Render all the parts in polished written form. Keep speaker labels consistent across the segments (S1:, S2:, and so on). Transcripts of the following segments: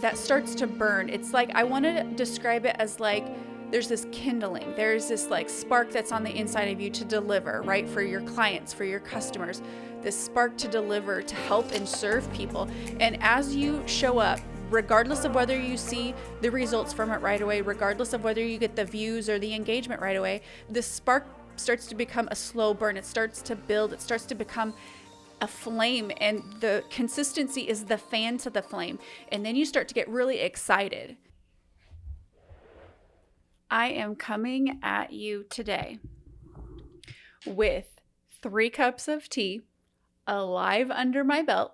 S1: that starts to burn. It's like, I want to describe it as like, there's this kindling, there's this like spark that's on the inside of you to deliver, right? For your clients, for your customers, this spark to deliver, to help and serve people. And as you show up, regardless of whether you see the results from it right away, regardless of whether you get the views or the engagement right away, this spark starts to become a slow burn. It starts to build, it starts to become a flame, and the consistency is the fan to the flame. And then you start to get really excited. I am coming at you today with 3 cups of tea, alive under my belt,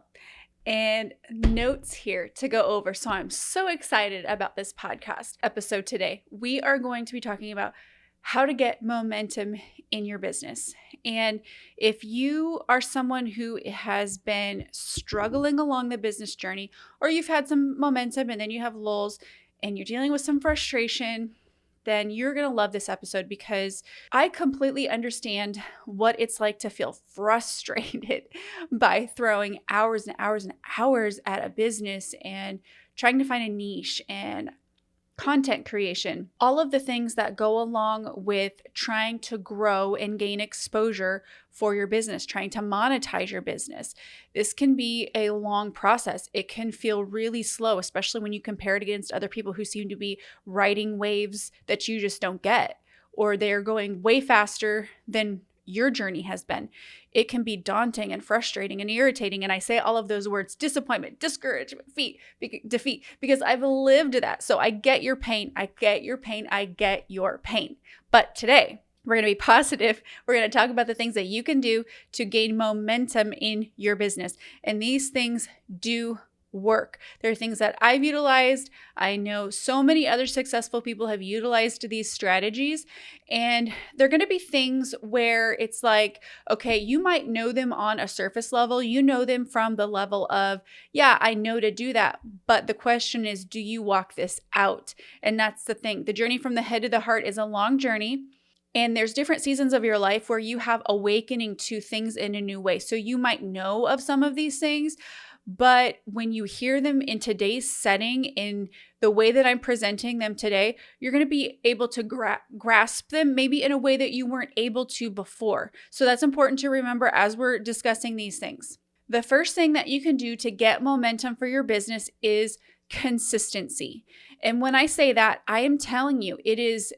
S1: and notes here to go over. So I'm so excited about this podcast episode today. We are going to be talking about how to get momentum in your business. And if you are someone who has been struggling along the business journey, or you've had some momentum and then you have lulls and you're dealing with some frustration, then you're going to love this episode, because I completely understand what it's like to feel frustrated by throwing hours and hours and hours at a business and trying to find a niche and content creation, all of the things that go along with trying to grow and gain exposure for your business, trying to monetize your business. This can be a long process. It can feel really slow, especially when you compare it against other people who seem to be riding waves that you just don't get, or they're going way faster than your journey has been. It can be daunting and frustrating and irritating. And I say all of those words: disappointment, discouragement, defeat, because I've lived that. So I get your pain. I get your pain. I get your pain. But today, we're going to be positive. We're going to talk about the things that you can do to gain momentum in your business. And these things do work. There are things that I've utilized. I know so many other successful people have utilized these strategies, and they're going to be things where it's like, okay, you might know them on a surface level. You know them from the level of, yeah, I know to do that. But the question is, do you walk this out? And that's the thing. The journey from the head to the heart is a long journey. And there's different seasons of your life where you have awakening to things in a new way. So you might know of some of these things, but when you hear them in today's setting, in the way that I'm presenting them today, you're going to be able to grasp them maybe in a way that you weren't able to before. So that's important to remember as we're discussing these things. The first thing that you can do to get momentum for your business is consistency. And when I say that, I am telling you, it is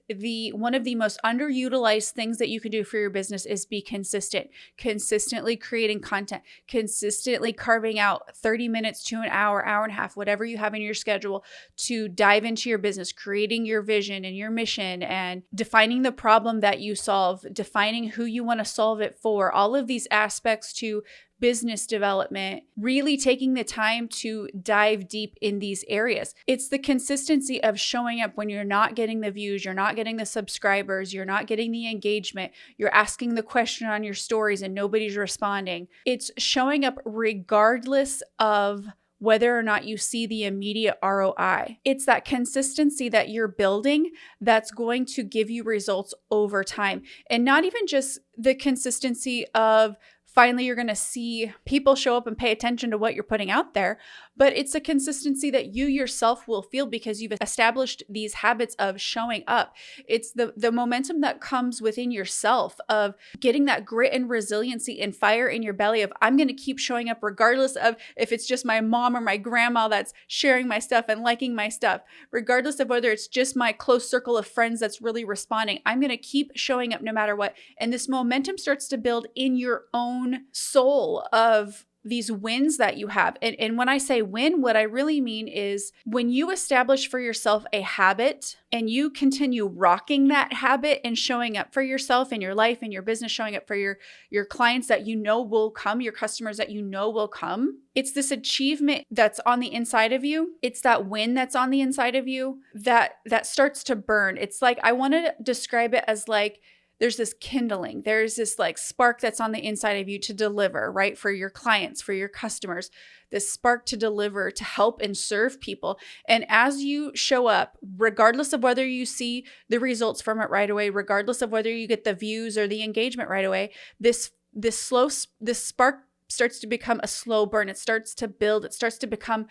S1: one of the most underutilized things that you can do for your business is be consistent, consistently creating content, consistently carving out 30 minutes to an hour, hour and a half, whatever you have in your schedule to dive into your business, creating your vision and your mission and defining the problem that you solve, defining who you want to solve it for, all of these aspects to business development, really taking the time to dive deep in these areas. It's the consistency of showing up when you're not getting the views, you're not getting the subscribers, you're not getting the engagement, you're asking the question on your stories and nobody's responding. It's showing up regardless of whether or not you see the immediate ROI. It's that consistency that you're building that's going to give you results over time. And not even just the consistency of finally you're going to see people show up and pay attention to what you're putting out there, but it's a consistency that you yourself will feel because you've established these habits of showing up. It's the momentum that comes within yourself of getting that grit and resiliency and fire in your belly of, I'm going to keep showing up regardless of if it's just my mom or my grandma that's sharing my stuff and liking my stuff, regardless of whether it's just my close circle of friends that's really responding. I'm going to keep showing up no matter what. And this momentum starts to build in your own soul of these wins that you have. And when I say win, what I really mean is when you establish for yourself a habit and you continue rocking that habit and showing up for yourself in your life and your business, showing up for your clients that you know will come, your customers that you know will come. It's this achievement that's on the inside of you. It's that win that's on the inside of you that starts to burn. It's like, I want to describe it as like, there's this kindling, there's this like spark that's on the inside of you to deliver, right? For your clients, for your customers, this spark to deliver, to help and serve people. And as you show up, regardless of whether you see the results from it right away, regardless of whether you get the views or the engagement right away, this spark starts to become a slow burn. It starts to build. It starts to become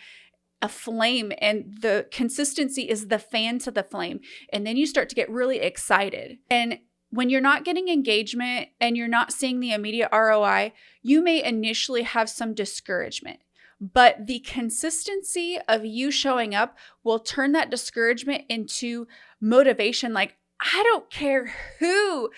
S1: a flame, and the consistency is the fan to the flame. And then you start to get really excited. And when you're not getting engagement and you're not seeing the immediate ROI, you may initially have some discouragement. But the consistency of you showing up will turn that discouragement into motivation. Like, I don't care who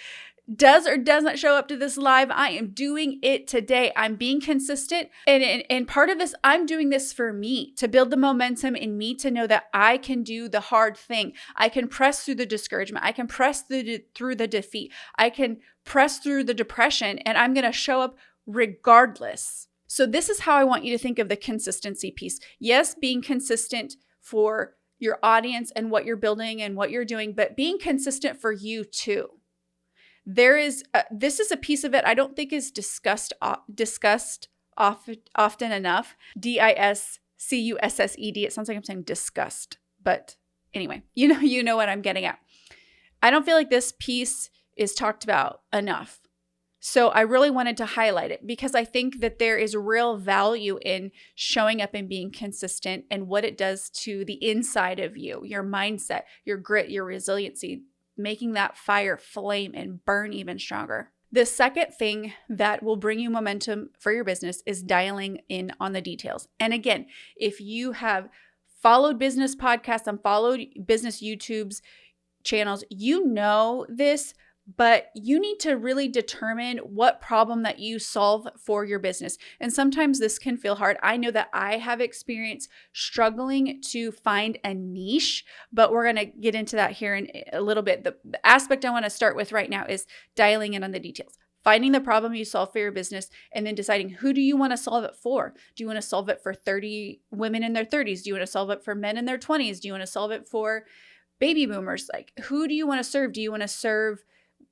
S1: does or doesn't show up to this live, I am doing it today. I'm being consistent. And part of this, I'm doing this for me, to build the momentum in me, to know that I can do the hard thing. I can press through the discouragement. I can press through the defeat. I can press through the depression, and I'm going to show up regardless. So this is how I want you to think of the consistency piece. Yes, being consistent for your audience and what you're building and what you're doing, but being consistent for you too. This is a piece of it I don't think is discussed often enough. DISCUSSED. It sounds like I'm saying disgust, but anyway, you know what I'm getting at. I don't feel like this piece is talked about enough. So I really wanted to highlight it because I think that there is real value in showing up and being consistent and what it does to the inside of you, your mindset, your grit, your resiliency, making that fire flame and burn even stronger. The second thing that will bring you momentum for your business is dialing in on the details. And again, if you have followed business podcasts and followed business YouTube's channels, you know this, but you need to really determine what problem that you solve for your business. And sometimes this can feel hard. I know that I have experience struggling to find a niche, but we're going to get into that here in a little bit. The aspect I want to start with right now is dialing in on the details. Finding the problem you solve for your business and then deciding, who do you want to solve it for? Do you want to solve it for 30 women in their 30s? Do you want to solve it for men in their 20s? Do you want to solve it for baby boomers? Like, who do you want to serve? Do you want to serve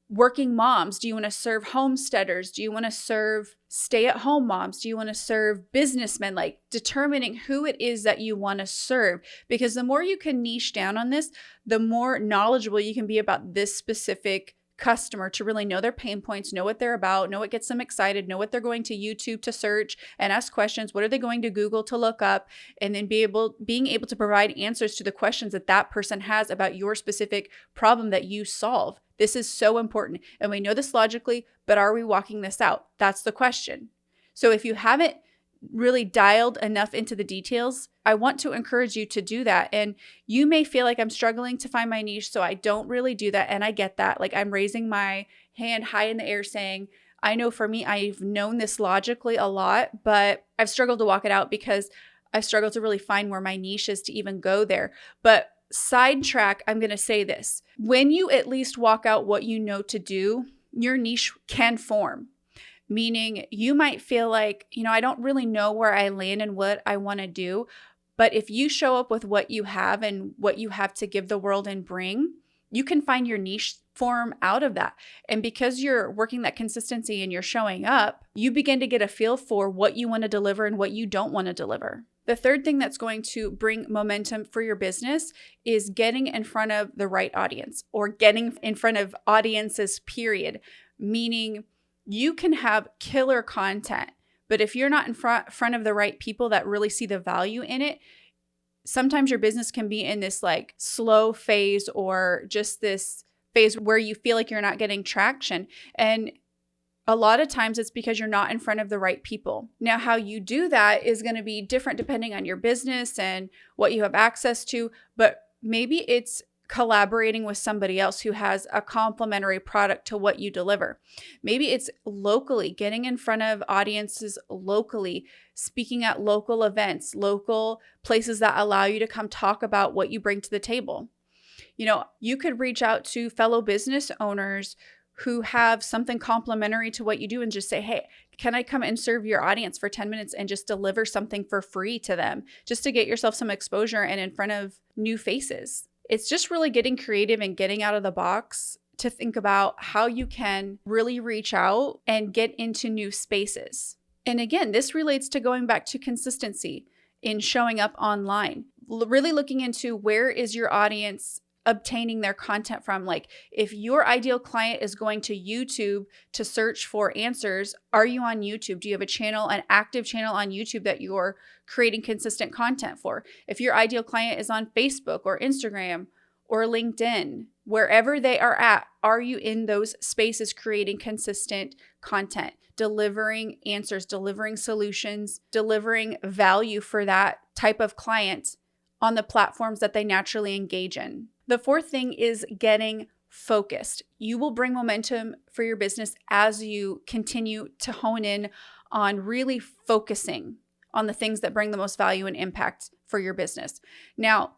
S1: working moms? Do you want to serve homesteaders? Do you want to serve stay-at-home moms? Do you want to serve businessmen? Like, determining who it is that you want to serve, because the more you can niche down on this, the more knowledgeable you can be about this specific customer, to really know their pain points, know what they're about, know what gets them excited, know what they're going to YouTube to search and ask questions, what are they going to Google to look up, and then being able to provide answers to the questions that that person has about your specific problem that you solve. This is so important. And we know this logically, but are we walking this out? That's the question. So if you haven't really dialed enough into the details, I want to encourage you to do that. And you may feel like, I'm struggling to find my niche, so I don't really do that. And I get that. Like, I'm raising my hand high in the air saying, I know for me, I've known this logically a lot, but I've struggled to walk it out because I've struggled to really find where my niche is to even go there. But sidetrack, I'm going to say this. When you at least walk out what you know to do, your niche can form. Meaning, you might feel like, I don't really know where I land and what I want to do. But if you show up with what you have and what you have to give the world and bring, you can find your niche form out of that. And because you're working that consistency and you're showing up, you begin to get a feel for what you want to deliver and what you don't want to deliver. The third thing that's going to bring momentum for your business is getting in front of the right audience, or getting in front of audiences, period. Meaning, you can have killer content, but if you're not in front of the right people that really see the value in it, sometimes your business can be in this like slow phase, or just this phase where you feel like you're not getting traction. And a lot of times it's because you're not in front of the right people. Now, how you do that is going to be different depending on your business and what you have access to, but maybe it's collaborating with somebody else who has a complementary product to what you deliver. Maybe it's locally, getting in front of audiences locally, speaking at local events, local places that allow you to come talk about what you bring to the table. You could reach out to fellow business owners who have something complementary to what you do and just say, hey, can I come and serve your audience for 10 minutes and just deliver something for free to them, just to get yourself some exposure and in front of new faces. It's just really getting creative and getting out of the box to think about how you can really reach out and get into new spaces. And again, this relates to going back to consistency in showing up online, really looking into where is your audience obtaining their content from. Like if your ideal client is going to YouTube to search for answers, are you on YouTube? Do you have a channel, an active channel on YouTube that you're creating consistent content for? If your ideal client is on Facebook or Instagram or LinkedIn, wherever they are at, are you in those spaces creating consistent content, delivering answers, delivering solutions, delivering value for that type of client on the platforms that they naturally engage in? The fourth thing is getting focused. You will bring momentum for your business as you continue to hone in on really focusing on the things that bring the most value and impact for your business. Now,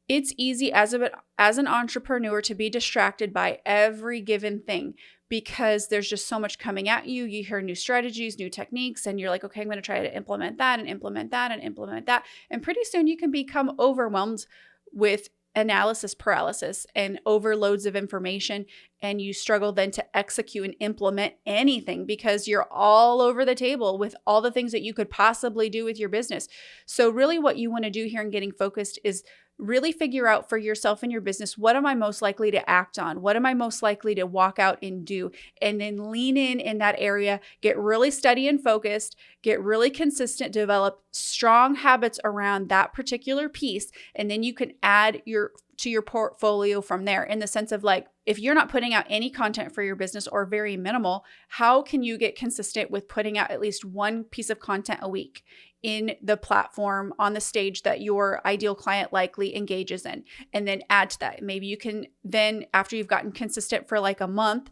S1: it's easy as an entrepreneur to be distracted by every given thing because there's just so much coming at you. You hear new strategies, new techniques, and you're like, okay, I'm going to try to implement that and implement that and implement that. And pretty soon you can become overwhelmed with analysis paralysis and overloads of information, and you struggle then to execute and implement anything because you're all over the table with all the things that you could possibly do with your business. So really what you want to do here in getting focused is really figure out for yourself and your business, what am I most likely to act on? What am I most likely to walk out and do? And then lean in that area, get really steady and focused, get really consistent, develop strong habits around that particular piece. And then you can add to your portfolio from there, in the sense of like, if you're not putting out any content for your business or very minimal, how can you get consistent with putting out at least one piece of content a week in the platform on the stage that your ideal client likely engages in? And then add to that. Maybe you can then, after you've gotten consistent for like a month,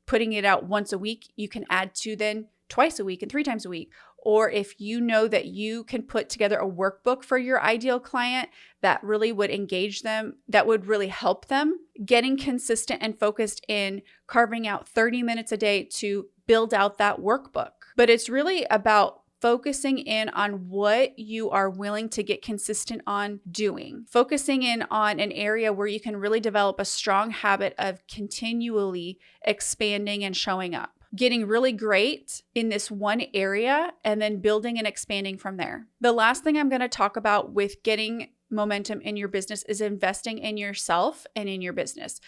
S1: putting it out once a week, you can add to then twice a week and 3 times a week. Or if you know that you can put together a workbook for your ideal client that really would engage them, that would really help them, getting consistent and focused in carving out 30 minutes a day to build out that workbook. But it's really about focusing in on what you are willing to get consistent on doing, focusing in on an area where you can really develop a strong habit of continually expanding and showing up, getting really great in this one area and then building and expanding from there. The last thing I'm going to talk about with getting momentum in your business is investing in yourself and in your business,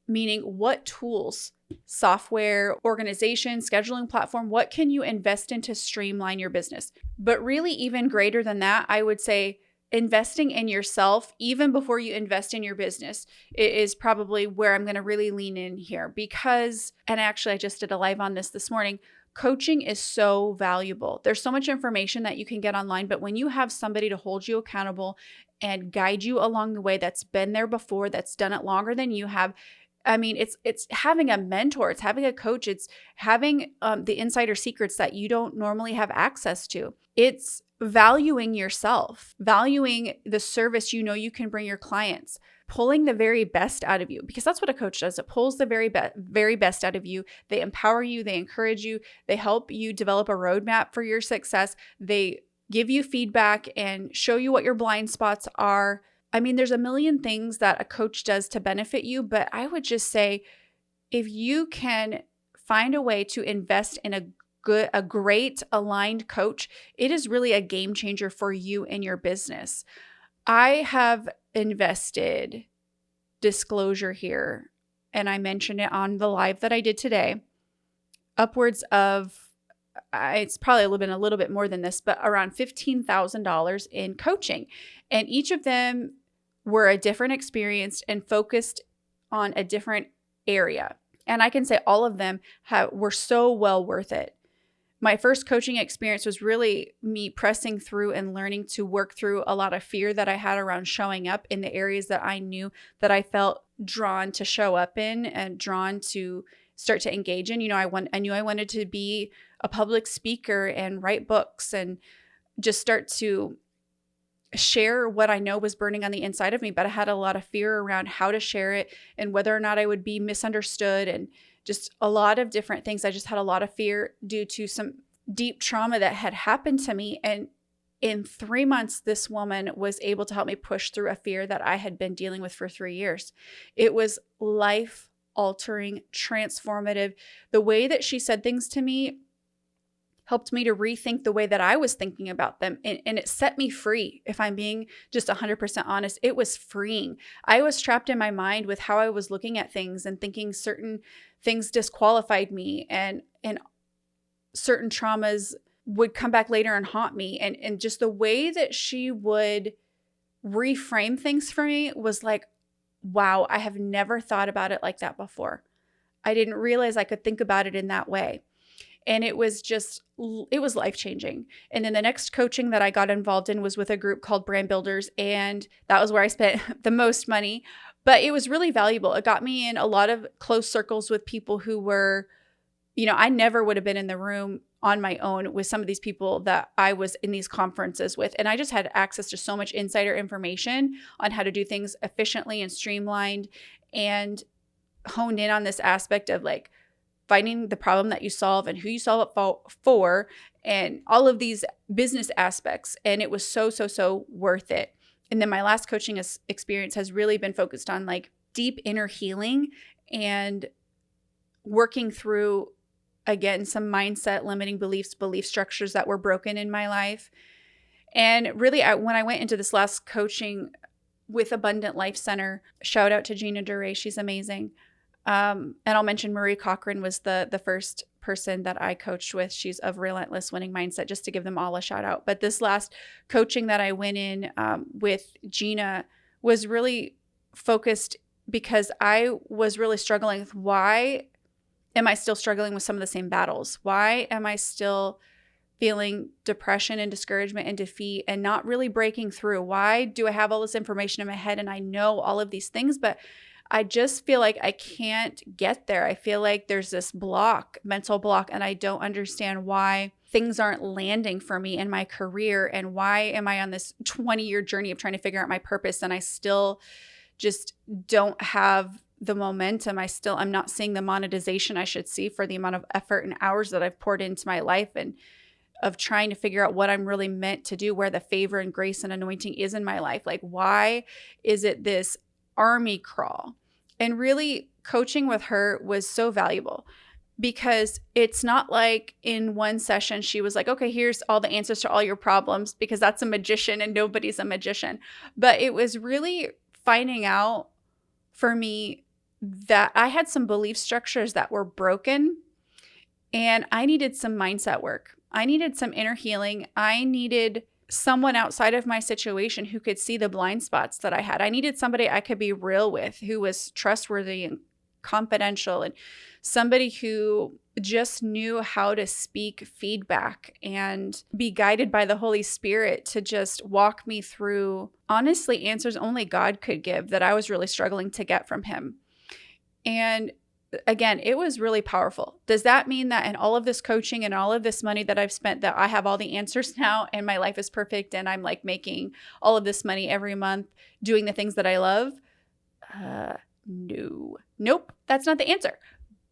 S1: meaning what tools, software, organization, scheduling platform, what can you invest in to streamline your business? But really, even greater than that, I would say investing in yourself, even before you invest in your business, is probably where I'm going to really lean in here because, and actually I just did a live on this morning, coaching is so valuable. There's so much information that you can get online, but when you have somebody to hold you accountable and guide you along the way that's been there before, that's done it longer than you have, I mean, it's having a mentor, it's having a coach, it's having the insider secrets that you don't normally have access to. It's valuing yourself, valuing the service you know you can bring your clients, pulling the very best out of you, because that's what a coach does. It pulls the very best out of you. They empower you, they encourage you, they help you develop a roadmap for your success. They give you feedback and show you what your blind spots are. I mean, there's a million things that a coach does to benefit you, but I would just say if you can find a way to invest in a great aligned coach, it is really a game changer for you and your business. I have invested, disclosure here, and I mentioned it on the live that I did today, upwards of, it's probably been a little bit more than this, but around $15,000 in coaching. And each of them were a different experience and focused on a different area. And I can say all of them were so well worth it. My first coaching experience was really me pressing through and learning to work through a lot of fear that I had around showing up in the areas that I knew that I felt drawn to show up in and drawn to start to engage in. You know, I knew I wanted to be a public speaker and write books and just start to share what I know was burning on the inside of me, but I had a lot of fear around how to share it and whether or not I would be misunderstood and just a lot of different things. I just had a lot of fear due to some deep trauma that had happened to me. And in 3 months, this woman was able to help me push through a fear that I had been dealing with for 3 years. It was life altering, transformative. The way that she said things to me helped me to rethink the way that I was thinking about them. And it set me free. If I'm being just 100% honest, it was freeing. I was trapped in my mind with how I was looking at things and thinking certain things disqualified me, and certain traumas would come back later and haunt me. And just the way that she would reframe things for me was like, wow, I have never thought about it like that before. I didn't realize I could think about it in that way. And it was life-changing. And then the next coaching that I got involved in was with a group called Brand Builders. And that was where I spent the most money. But it was really valuable. It got me in a lot of close circles with people who were, I never would have been in the room on my own with some of these people that I was in these conferences with. And I just had access to so much insider information on how to do things efficiently and streamlined, and honed in on this aspect of like finding the problem that you solve and who you solve it for, and all of these business aspects. And it was so worth it. And then my last coaching experience has really been focused on like deep inner healing and working through, again, some mindset limiting beliefs, belief structures that were broken in my life. And really, when I went into this last coaching with Abundant Life Center, shout out to Gina Duray, she's amazing. And I'll mention Marie Cochran was the first person that I coached with. She's of Relentless Winning Mindset, just to give them all a shout out. But this last coaching that I went in with Gina was really focused because I was really struggling with, why am I still struggling with some of the same battles? Why am I still feeling depression and discouragement and defeat and not really breaking through? Why do I have all this information in my head and I know all of these things, but I just feel like I can't get there? I feel like there's this mental block, and I don't understand why things aren't landing for me in my career. And why am I on this 20-year journey of trying to figure out my purpose and I still just don't have the momentum? I'm not seeing the monetization I should see for the amount of effort and hours that I've poured into my life, and of trying to figure out what I'm really meant to do, where the favor and grace and anointing is in my life. Like, why is it this army crawl? And really, coaching with her was so valuable, because it's not like in one session she was like, okay, here's all the answers to all your problems, because that's a magician and nobody's a magician. But it was really finding out for me that I had some belief structures that were broken, and I needed some mindset work. I needed some inner healing. I needed someone outside of my situation who could see the blind spots that I had. I needed somebody I could be real with, who was trustworthy and confidential, and somebody who just knew how to speak feedback and be guided by the Holy Spirit to just walk me through, honestly, answers only God could give that I was really struggling to get from him. And again, it was really powerful. Does that mean that in all of this coaching and all of this money that I've spent, that I have all the answers now and my life is perfect and I'm like making all of this money every month doing the things that I love? No. Nope. That's not the answer.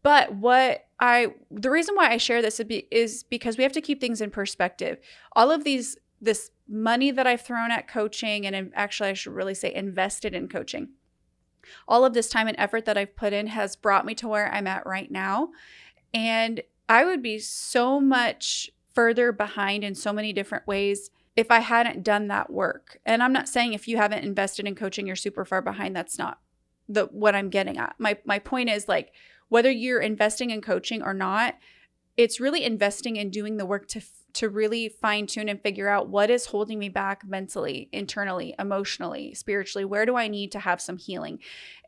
S1: But the reason why I share this is because we have to keep things in perspective. All of this money that I've thrown at coaching, and actually I should really say invested in coaching, all of this time and effort that I've put in has brought me to where I'm at right now. And I would be so much further behind in so many different ways if I hadn't done that work. And I'm not saying if you haven't invested in coaching, you're super far behind. That's not what I'm getting at. My point is, like, whether you're investing in coaching or not, it's really investing in doing the work to really fine tune and figure out what is holding me back mentally, internally, emotionally, spiritually. Where do I need to have some healing?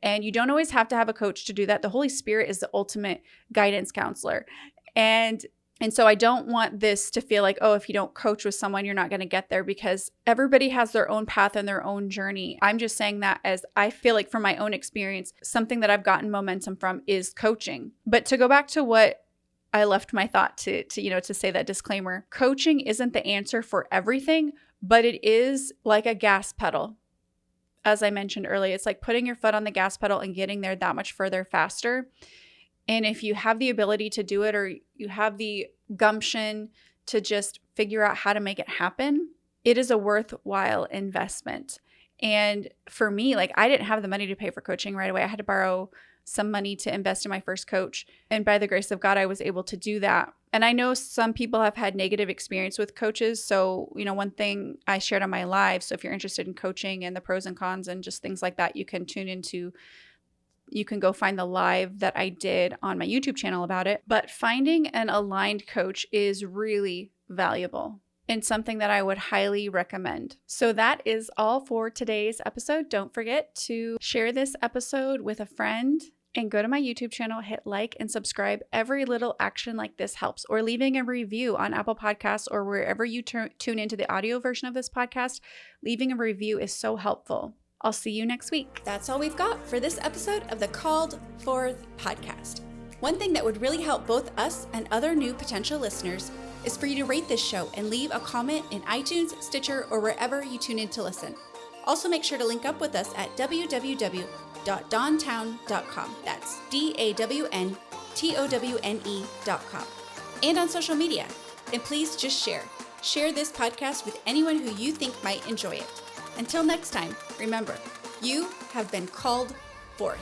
S1: And you don't always have to have a coach to do that. The Holy Spirit is the ultimate guidance counselor. And so I don't want this to feel like, oh, if you don't coach with someone, you're not going to get there, because everybody has their own path and their own journey. I'm just saying that as I feel like from my own experience, something that I've gotten momentum from is coaching. But to go back to what I left my thought to say that disclaimer, coaching isn't the answer for everything, but it is like a gas pedal. As I mentioned earlier, it's like putting your foot on the gas pedal and getting there that much further faster. And if you have the ability to do it, or you have the gumption to just figure out how to make it happen, it is a worthwhile investment. And for me, like, I didn't have the money to pay for coaching right away. I had to borrow some money to invest in my first coach. And by the grace of God, I was able to do that. And I know some people have had negative experience with coaches. So, one thing I shared on my live, so if you're interested in coaching and the pros and cons and just things like that, you can go find the live that I did on my YouTube channel about it. But finding an aligned coach is really valuable and something that I would highly recommend. So that is all for today's episode. Don't forget to share this episode with a friend and go to my YouTube channel, hit like and subscribe. Every little action like this helps, or leaving a review on Apple Podcasts or wherever you tune into the audio version of this podcast. Leaving a review is so helpful. I'll see you next week.
S2: That's all we've got for this episode of the Called Forth podcast. One thing that would really help both us and other new potential listeners is for you to rate this show and leave a comment in iTunes, Stitcher, or wherever you tune in to listen. Also, make sure to link up with us at www.dawntown.com. That's DAWNTOWNE.com. And on social media. And please just share. Share this podcast with anyone who you think might enjoy it. Until next time, remember, you have been called forth.